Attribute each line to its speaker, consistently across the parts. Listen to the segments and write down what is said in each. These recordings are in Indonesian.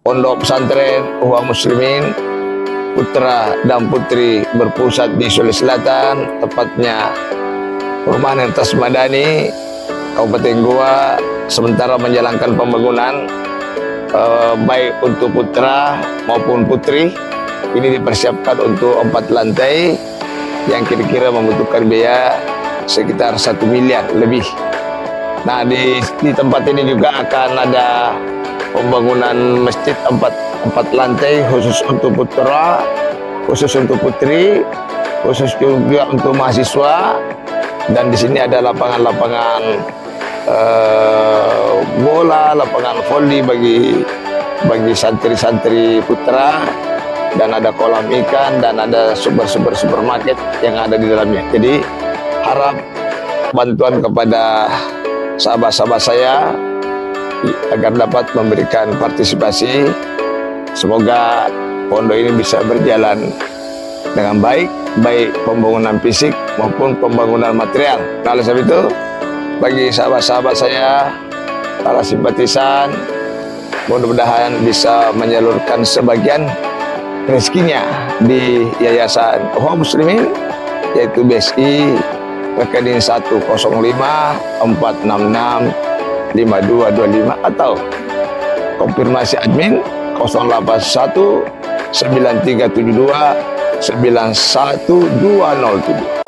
Speaker 1: Pondok Pesantren Ikhwan Muslimin putra dan putri berpusat di Sulawesi Selatan, tepatnya Perumahan Entes Madani, Kabupaten Goa, sementara menjalankan pembangunan baik untuk putra maupun putri. Ini dipersiapkan untuk 4 lantai yang kira-kira membutuhkan biaya sekitar 1 miliar lebih. Nah, di tempat ini juga akan ada pembangunan masjid 4 lantai khusus untuk putra, khusus untuk putri, khusus juga untuk mahasiswa. Dan di sini ada lapangan-lapangan bola, lapangan voli bagi santri-santri putra, dan ada kolam ikan, dan ada supermarket yang ada di dalamnya. Jadi harap bantuan kepada sahabat-sahabat saya agar dapat memberikan partisipasi. Semoga pondok ini bisa berjalan dengan baik pembangunan fisik maupun pembangunan material. Nah, oleh sebab itu, bagi sahabat-sahabat saya, para simpatisan, mudah-mudahan bisa menyalurkan sebagian rezekinya di Yayasan Ikhwan Muslimin, yaitu BSI rekening 10546652225 atau konfirmasi admin 081 9372 91207.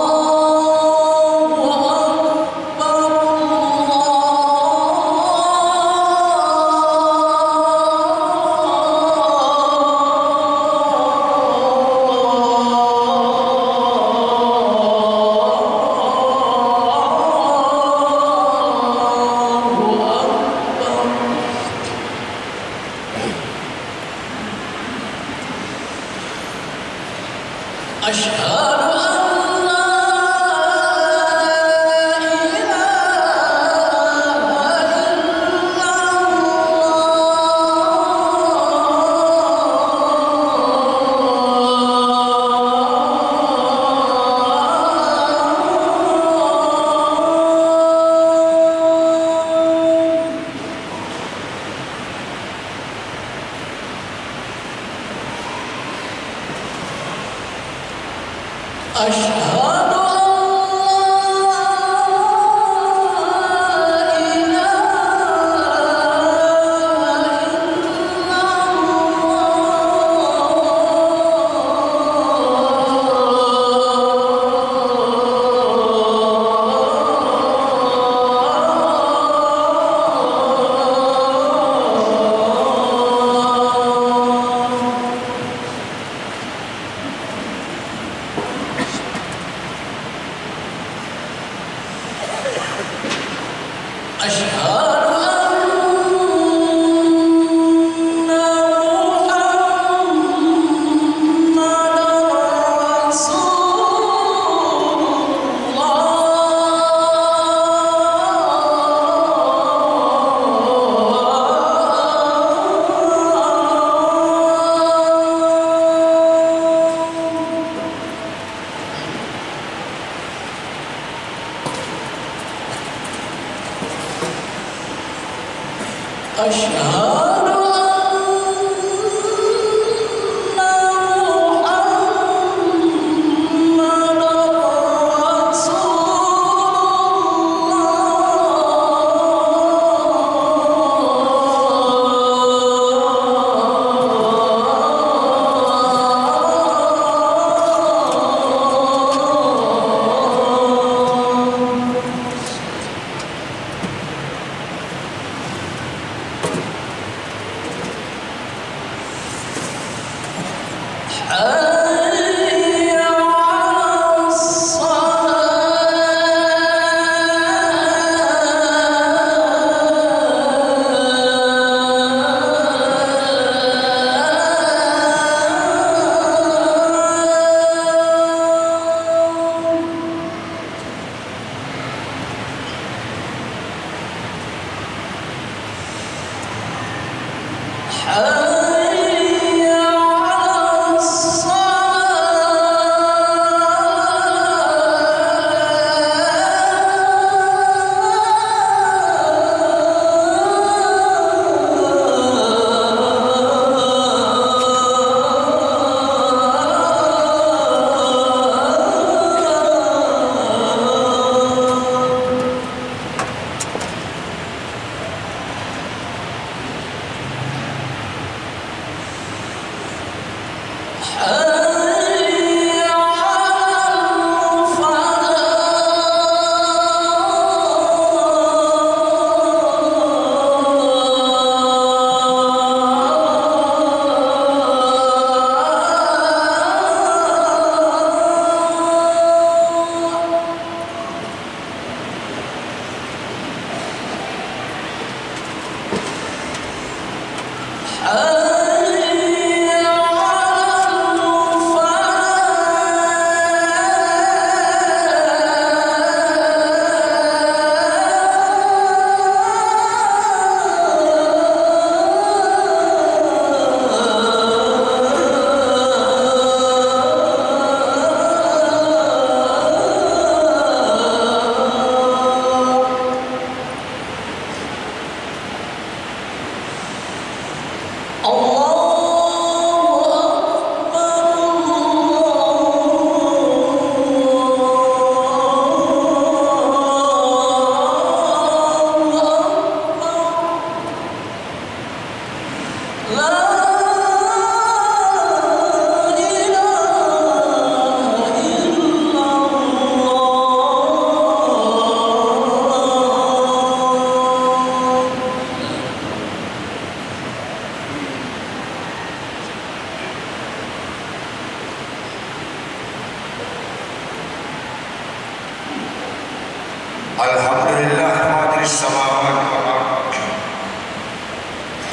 Speaker 2: Alhamdulillah fatir samawati wal ardh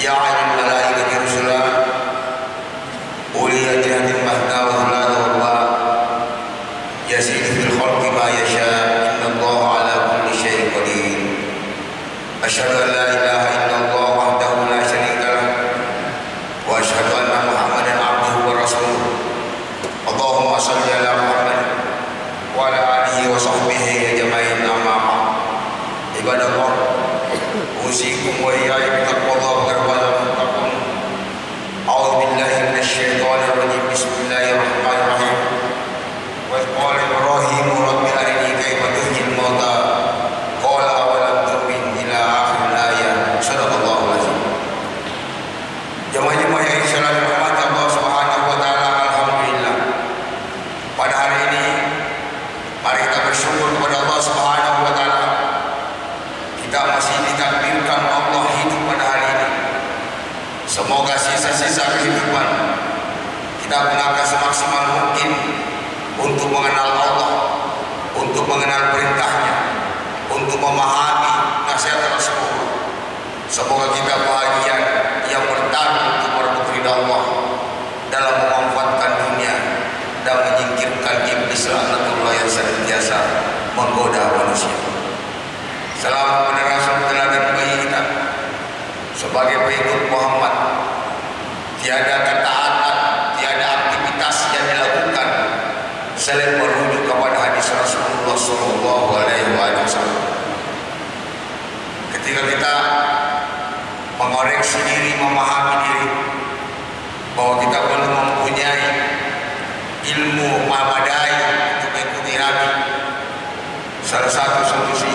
Speaker 2: ya ayyuhal malaikatu rusula uli ajhatin mahda wa hulada wallah yasidu fil khalqi ma yasha innallaha ala kulli syai'in qadir asyhadu an la ilaha illallah wahdahu la syarika lah wa asyhadu anna muhammadan abduhu wa rasuluh Allahumma shalli ala Muhammad wa ala alihi wa sahbihi ajma'in amma ibadallah usikum wa iyyakum bittaqwallah wa a'udzu billahi minasyaitonir rajim bismillahirrahmanirrahim wa qala ibrahim rabbi arini kaifa tuhyil mauta qala awalam tu'min ila akhir ayat sadaqallahu alazim. Jemaah-jemaah yang insyaallah dirahmati Allah Subhanahu wa taala, alhamdulillah pada hari ini mari kita bersyukur kepada Allah Subhanahu wa taala. Kita masih ditakdirkan Allah hidup pada hari ini. Semoga sisa-sisa kehidupan kita gunakan semaksimal mungkin untuk mengenal Allah, untuk mengenal perintahnya, untuk memahami nasihat Rasulullah. Semoga kita bahagia yang bertaruh untuk merebut ridha Allah dalam memanfaatkan dunia dan menyingkirkan iblis laknatullah yang senantiasa menggoda manusia. Salam kepada Rasul teladan bagi kita sebagai pengikut Muhammad. Tiada ketaatan, tiada aktivitas yang dilakukan selain merujuk kepada hadis Rasulullah Sallallahu Alaihi Wasallam. Ketika kita mengoreksi diri, memahami diri bahwa kita belum mempunyai ilmu memadai untuk mengikuti Nabi, salah satu solusi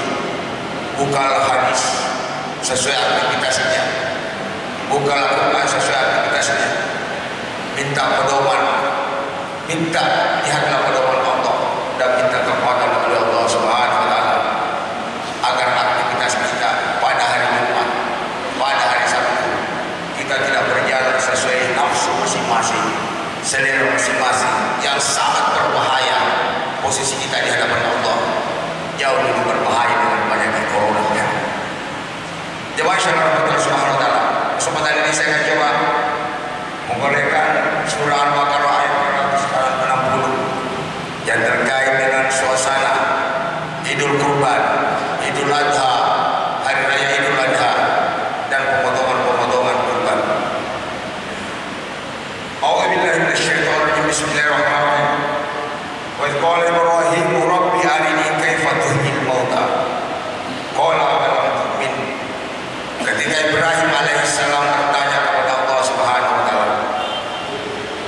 Speaker 2: bukalah hadis sesuai aktivitasnya, bukalah Quran sesuai aktivitasnya, minta pedoman, minta lihatlah pedoman Allah dan minta kekuatan dari Allah Subhanahu wa taala agar aktivitas kita pada hari Jumat, pada hari Sabtu kita tidak berjalan sesuai nafsu masing-masing, selera masing-masing yang sangat berbahaya. Posisi kita di hadapan Allah jauh lebih berbahaya dengan banyaknya corona ya. Jemaah syarikat Allah Subhanahu wa taala, kesempatan ini saya akan coba menggolekkan surah Al-Baqarah ayat 160 yang terkait dengan suasana Idul Kurban, Idul Adha, hari raya Idul Adha dan pemotongan-pemotongan kurban. A'udzu billahi minasyaitonir rajim. Bismillahirrahmanirrahim. Wa qala Ibrahim rabbi arini kaifa tuhyil mauta qala awalam tu'min. Ketika Ibrahim alaihissalam bertanya kepada Allah Subhanahu wa taala,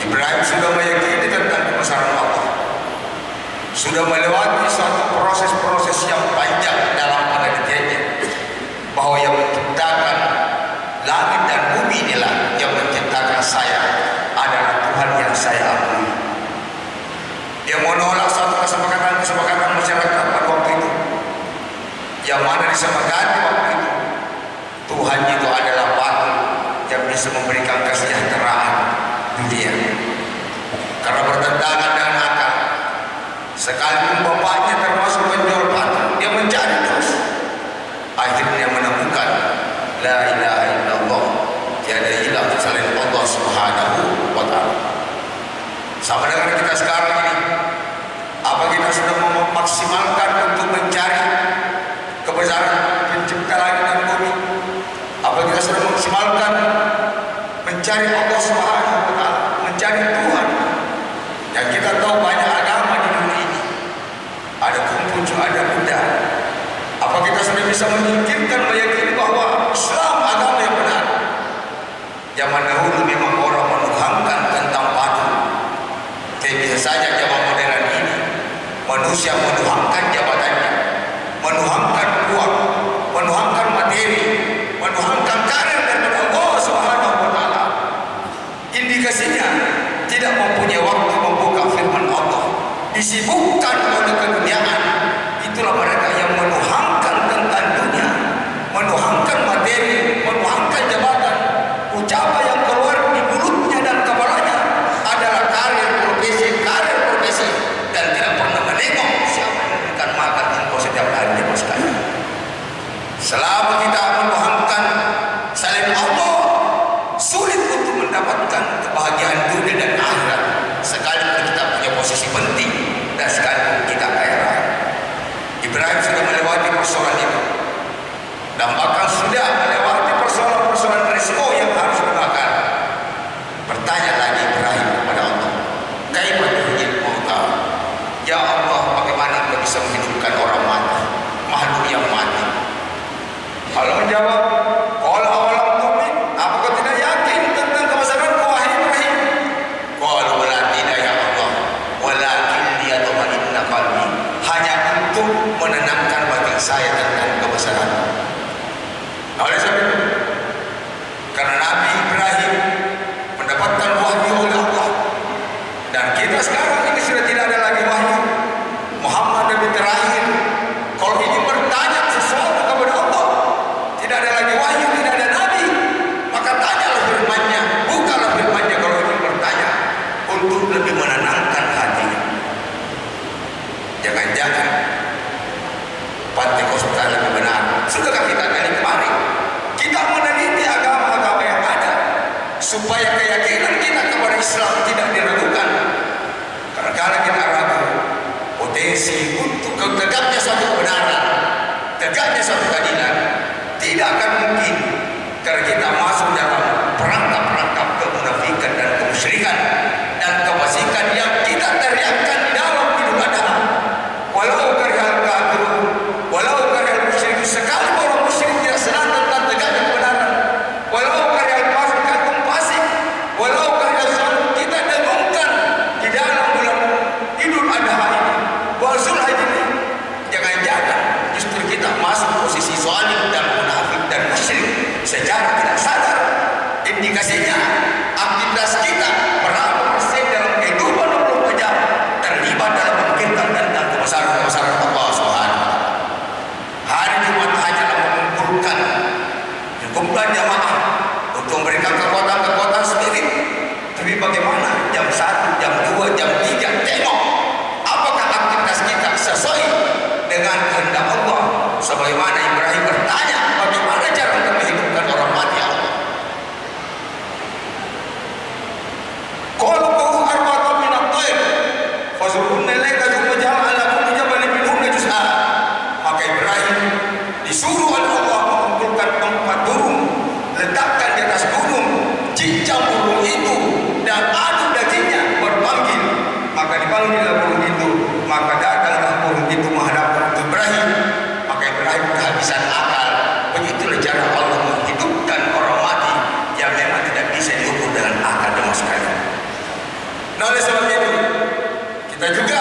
Speaker 2: Ibrahim sudah meyakini tentang kebesaran Allah, sudah melewati suatu proses-proses yang panjang dalam penelitiannya bahwa yang menciptakan langit dan bumi inilah yang menciptakan saya, adalah Tuhan yang saya akui. Dia menolak suatu kesepakatan masyarakat pada waktu itu, yang mana disepakati waktu itu Tuhan itu adalah batu yang bisa memberikan kesejahteraan dunia. Karena bertentangan dengan akal, sekalipun bapaknya termasuk penjual batu, dia mencari terus, akhirnya menemukan la ilaha illallah, tiada ilah selain Sama dengan kita sekarang ini, apa kita sudah memaksimalkan untuk mencari kebesaran pencipta langit dan bumi? Apa kita sudah memaksimalkan mencari Allah Subhanahu wa Ta'ala, mencari Tuhan? Yang kita tahu banyak agama di dunia ini, ada Konghucu, ada Buddha. Apa kita sudah bisa menyingkirkan, meyakini bahwa Islam agama yang benar? Zaman dahulu memang orang menuhankan tentang patung. Tapi bisa saja zaman modern ini manusia menuhankan jabatannya, menuhankan uang, menuhankan materi, menuhankan karir daripada Allah Subhanahu wa Ta'ala. Indikasinya tidak mempunyai waktu membuka firman Allah, disibukkan oleh keduniaan. Itulah mereka yang menuhankan tentang dunia, menuhankan materi, menuhankan jabatan. Ucapan yang keluar di mulutnya dan kepalanya adalah karir profesi, dan tidak pernah menengok siapa yang memberikan makan engkau setiap hari di sekali. Selama kita menuhankan selain Allah, sulit untuk mendapatkan kebahagiaan dunia dan akhirat. Sekalipun kita punya posisi penting dan sekalipun kita kaya raya. Ibrahim sudah melewati persoalan itu, dan bahkan sudah melewati persoalan risiko yang harus dimakan. Bertanya lagi Ibrahim kepada Allah, kaifa tuhyil mauta? Ya Allah, bagaimana Engkau bisa menghidupkan orang mati, makhluk yang mati? Allah menjawab, qala awalam tu'min? Apa kau tidak yakin tentang kebesaran wahai Ibrahim? Qala wala tidak ya Allah, walakin liyatma'inna qalbi. Hanya untuk menenangkan batin saya tentang kebesaran. Oleh sebab itu, karena Nabi Ibrahim mendapatkan wahyu oleh Allah, dan kita sekarang ini sudah tidak ada lagi wahyu. Muhammad Nabi terakhir, kalau ingin bertanya sesuatu kepada Allah, tidak ada lagi wahyu, tidak ada Nabi, maka tanyalah firman-Nya, bukalah firman-Nya kalau ingin bertanya, untuk lebih menenangkan hatinya. Jangan-jangan Pentekostal lebih benar. Sudahkah kita kali kemarin kita meneliti agama-agama yang ada supaya keyakinan kita kepada Islam tidak diragukan? Karena kalau kita ragu, potensi untuk tegaknya suatu kebenaran, tegaknya suatu keadilan tidak akan mungkin, karena kita masuk dalam perangkap-perangkap kemunafikan dan kemusyrikan dan kefasikan yang kita teriakkan di dalam Idul Adha. Walau karihal kafirun, walau karihal musyrik, sekali orang musyrik tidak senang tentang tegaknya kebenaran. Walau karihal fasik, walau karihal zalim, kita dengungkan di dalam bulan Idul Adha ini, bulan Zulhijjah ini. Jangan-jangan justru kita masuk posisi zalim dan munafik dan musyrik secara tidak sadar. Indikasinya aktivitas kita berapa persen dalam kehidupan 24 jam terlibat dalam memikirkan tentang kebesaran Allah Subhanahu wa Ta'ala. Hari Jumat hanyalah mengumpulkan kumpulan jamaah untuk memberikan kekuatan sendiri. Tapi bagaimana jam 1, jam 2, jam 3, tengok apakah aktivitas kita sesuai dengan kehendak Allah. Sebagaimana Ibrahim bertanya, bagaimana cara untuk menghidupkan orang mati Allah? Qalu arba'atun min at-tayr fazurunna ilayka thumma ja'al ala kulli jabalin minhunna juz'a. Maka Ibrahim disuruh oleh Allah mengumpulkan 4 burung, letakkan di atas gunung, cincang burung itu dan adu dagingnya, berpanggil. Maka dipanggillah burung itu, maka datanglah burung itu menghadap Ibrahim. Maka Ibrahim kehabisan akal. Begitulah cara Allah menghidupkan orang mati yang memang tidak bisa diukur dengan akal dan sekali. Nah, oleh sebab itu kita juga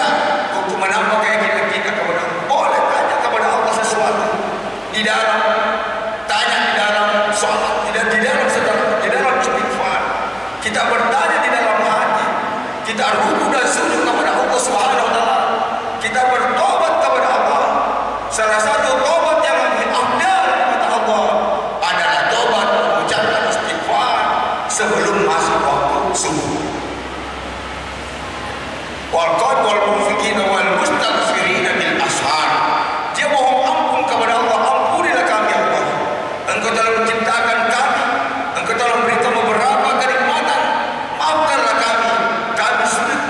Speaker 2: untuk menambah keyakinan kita kepada Allah, boleh tanya kepada Allah sesuatu di dalam tanya, di dalam sholat, di dalam sedekah, di dalam istighfar. Kita bertanya di dalam hati, kita ruku dan sujud kepada Allah Subhanahu wa Ta'ala. Kita bertobat kepada Allah. Salah satu tobat yang lebih afdal kepada Allah adalah tobat mengucapkan istighfar sebelum masuk waktu subuh. Wal qad wal mufiqina wal mustaghfirina bil ashar. Dia mohon ampun kepada Allah, ampunilah kami Allah. Engkau telah menciptakan kami, Engkau telah memberikan beberapa kenikmatan, maafkanlah kami. Kami sulit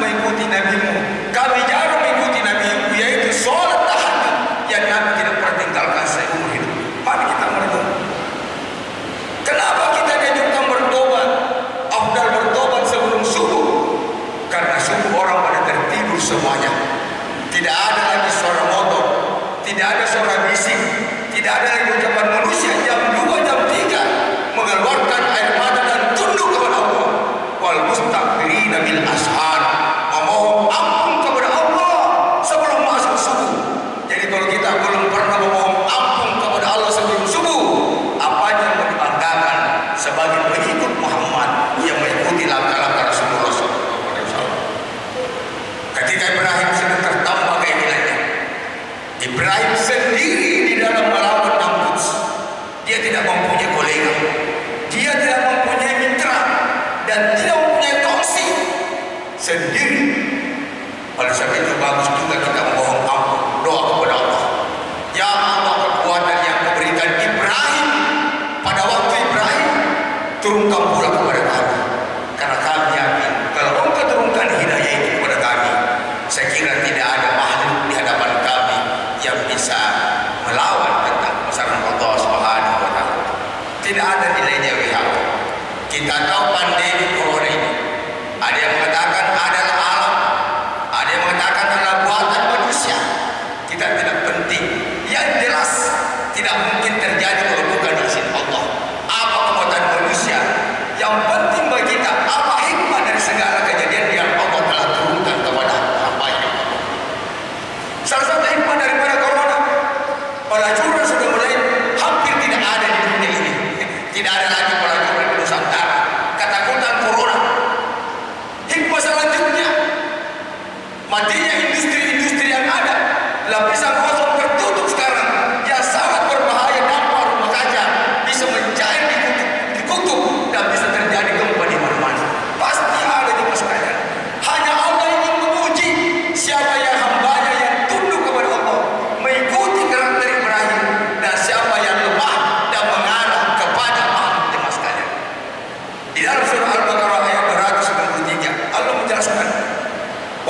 Speaker 2: sendiri. Oleh sebab itu bagus juga kita mohon ampun, doa kepada Allah. Ya Allah, kekuatan yang kau berikan Ibrahim pada waktu Ibrahim, turunkan pula kepada kami. Karena kami yakin kalau engkau turunkan hidayah itu kepada kami, saya kira tidak ada makhluk di hadapan kami yang bisa melawan tentang kebesaran Allah Subhanahu wa Ta'ala. Tidak ada nilainya WHO. Kita tahu pandemi corona ini, ada yang mengatakan adalah alam, ada yang mengatakan adalah buatan manusia. Kita tidak penting. Yang jelas tidak mungkin terjadi kalau bukan izin Allah. Apa kekuatan manusia? Yang penting bagi kita, apa hikmah dari segala kejadian yang Allah telah turunkan kepada hamba-Nya. Salah satu hikmah daripada corona, pelacuran sudah mulai hampir tidak ada di dunia ini. Tidak ada lagi pelacuran di Nusantara. Ketakutan corona. Hikmah selanjutnya, matinya industri-industri yang ada. Lapisan ozon tertutup sekarang, yang sangat berbahaya. Dampak rumah kaca bisa mencair di kutub dan bisa terjadi gempa di mana-mana. Pasti ada di masyarakat. Hanya Allah yang menguji siapa yang hambanya yang tunduk kepada Allah, mengikuti karakter Ibrahim, dan siapa yang lemah dan mengarah kepada makhluk jemaah sekalian. Di dalam surah Al-Baqarah ayat 293 Allah menjelaskan,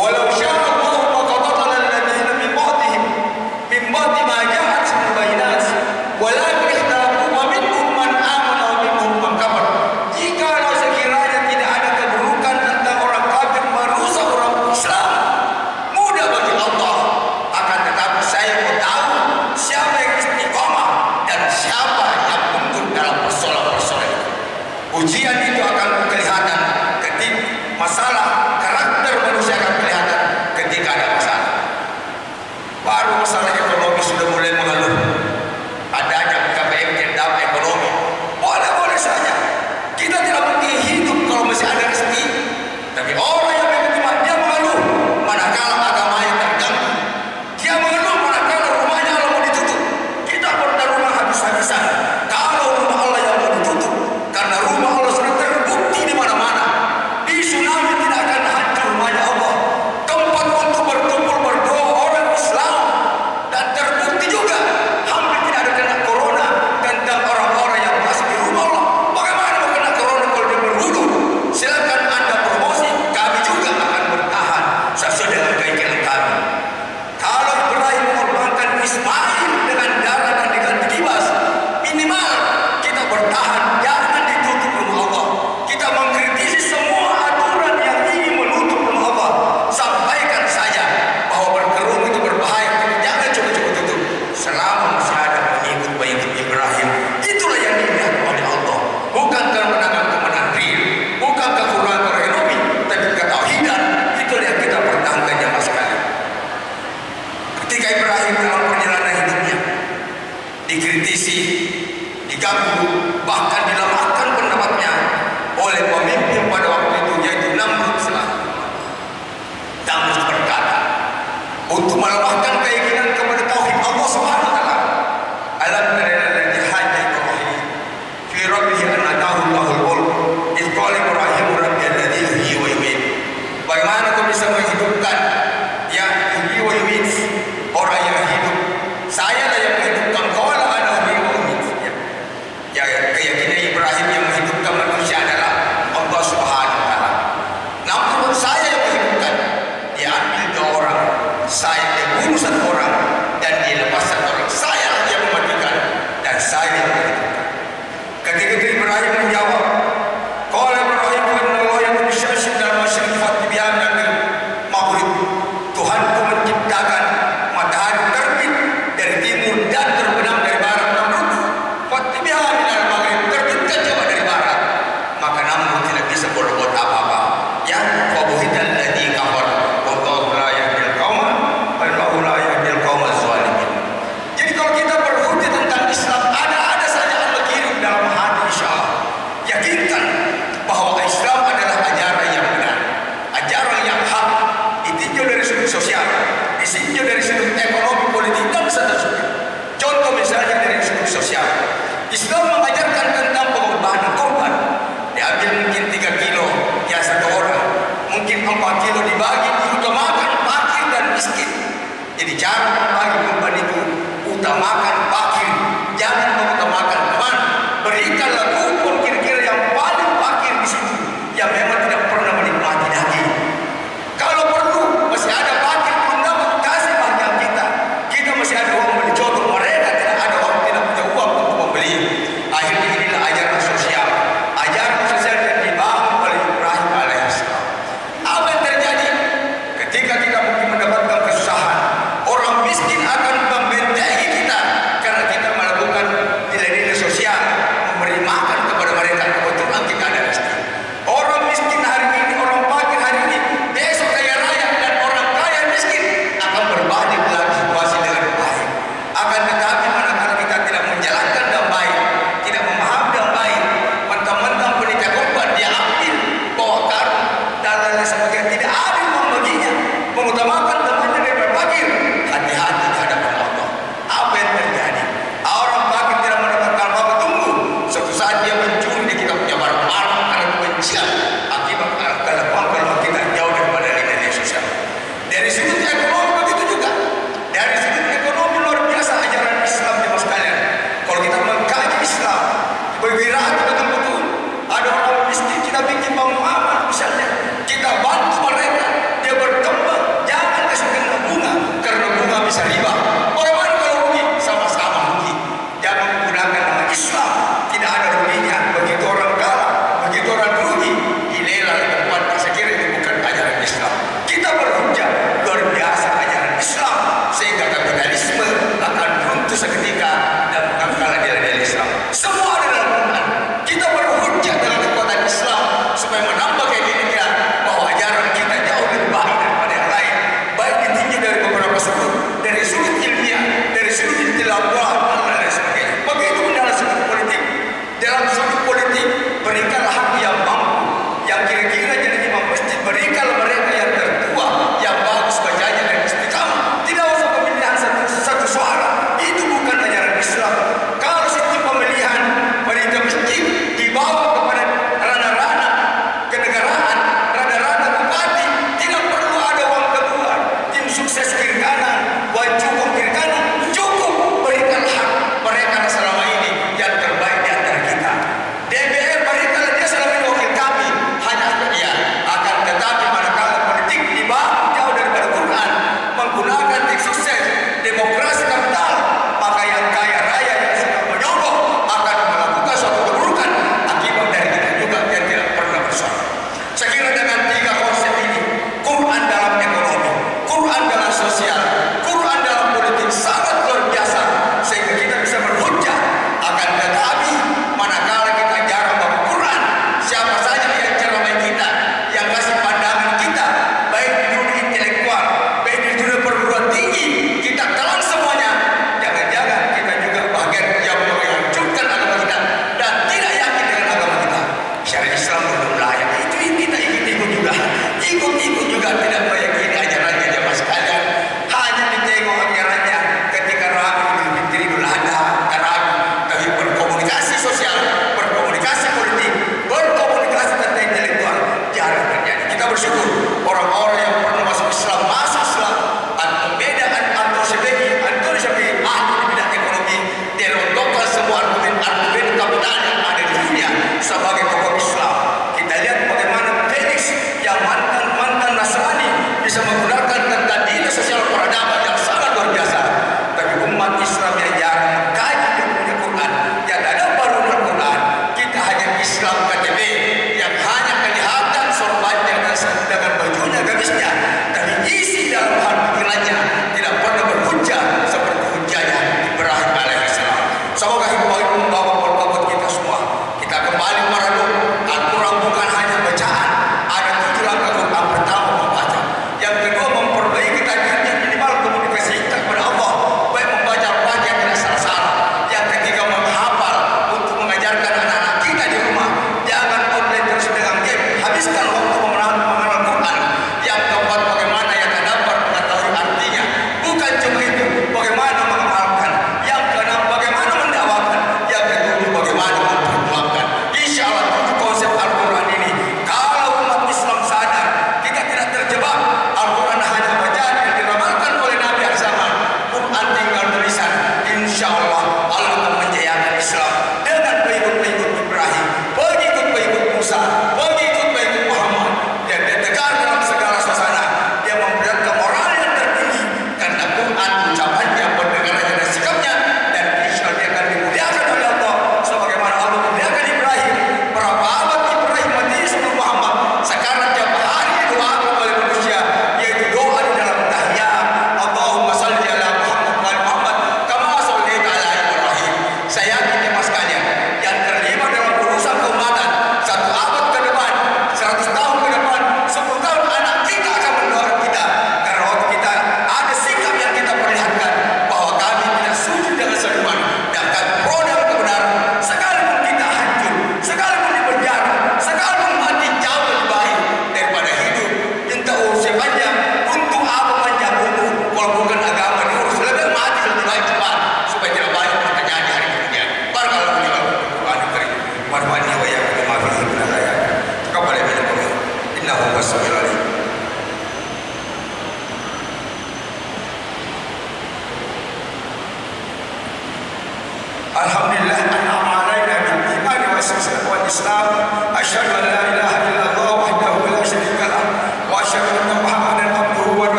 Speaker 2: walau syaa Allah ma qatatala alladziina min ba'dihim min ba'di ma ja'atuhumul bayyinat walakin ikhtalafu wa minhum man amana wa minhum man kafar. Jikalau sekiranya tidak ada keburukan tentang orang kafir merusak orang Islam, mudah bagi Allah. Akan tetapi saya mau tahu siapa yang istiqomah dan siapa yang mundur dalam persoalan-persoalan itu. Ujian itu akan kelihatan Jadi cara membagi beban itu, utamakan fakir, jangan mengutamakan teman. Berikanlah kupon kira-kira yang paling fakir di situ, yang memang tidak pernah menikmati daging. Kalau perlu masih ada fakir belum dapat kasih bagian kita. Kita masih ada uang beli jodoh, mereka tidak ada uang, tidak punya uang untuk membeli. Akhirnya inilah ajaran sosial yang dibangun oleh Ibrahim alaihissalam. Apa yang terjadi ketika kita mungkin mendapatkan kesusahan? Orang miskin akan membentengi kita karena kita melakukan nilai-nilai sosial, memberi makan kepada mereka. Kebetulan kita ada rezeki. Orang miskin hari ini, orang fakir hari ini, besok kaya raya, dan orang kaya miskin akan berbanding dalam situasi dengan baik. Akan tetapi manakala kita tidak menjalankan dengan baik, tidak memahami dengan baik, mentang-mentang penitia korban dia ambil bawa karung dan lain sebagainya, tidak adil membaginya, mengutamakan temannya daripada fakir. Hati-hati di hadapan Allah. Apa yang terjadi? Orang fakir tidak mendapatkan apa-apa, tunggu suatu saat dia mencuri di kita punya barang-barang karena kebencian, akibat kelakuan kita jauh daripada nilai sosial. Dari sudut ekonomi begitu juga. Dari sudut ekonomi luar biasa ajaran Islam jemaah sekalian. Kalau kita mengkaji Islam, berwirausaha betul-betul. Ada orang miskin, kita bikin bank amal misalnya, kita bantu mereka, dia berkembang. Jangan kasih kena bunga, karena bunga bisa riba. Orang mana kalau rugi, sama-sama rugi. Jangan menggunakan nama Islam, tidak ada ruginya. Begitu orang kalah, begitu orang rugi, dilelang di tempat. Saya kira itu bukan ajaran Islam. Kita berhujah luar biasa ajaran Islam, sehingga kapitalisme akan runtuh seketika dan bukan kalah nilai Islam. Semua ada dalam Quran. Kita berhujah dengan kekuatan Islam supaya menambah keyakinan bahwa ajaran kita jauh lebih baik daripada yang lain. Baik ditinjau dari beberapa sudut, dari sudut ilmiah, dari sudut intelektual, dan lain sebagainya. Begitu dalam sudut politik. Dalam sudut politik, berikanlah hak yang mampu, yang kira-kira jadi imam masjid, berikanlah mereka yang tertua, yang bagus bacanya dan istiqamah. Tidak usah pemilihan satu suara. Itu bukan ajaran Islam. Kalau sistem pemilihan wanita masjid dibawa kepada rana-rana kenegaraan, rana-rana bupati, tidak perlu ada uang kedua, tim sukses kiri kanan, wajukung kiri kanan, cukup berikan hak mereka selama ini yang terbaik di antara kita. DPR berikanlah dia selama ini wakil kami, hanya ya. Akan tetapi manakala politik dibangun jauh daripada Quran, menggunakan tim sukses demokrasi kapital, maka yang kaya raya yang suka menyogok akan melakukan suatu keburukan akibat dari kita juga yang tidak pernah bersalah. Saya kira dengan tiga konsep ini, Quran dalam ekonomi, Quran dalam sosial, Quran dalam politik sangat luar biasa, sehingga kita bisa berhujjah. Akan tetapi manakala kita jarang baca Quran, siapa saja yang ceramah kita, yang kasih pandangan kita, baik di dunia intelektual, baik di dunia perguruan tinggi, kita telan semuanya. Jangan-jangan kita juga bagian yang menghancurkan agama kita dan tidak yakin dengan agama kita. Syariat Islam belum layak. Itu kita ikut-ikut juga tidak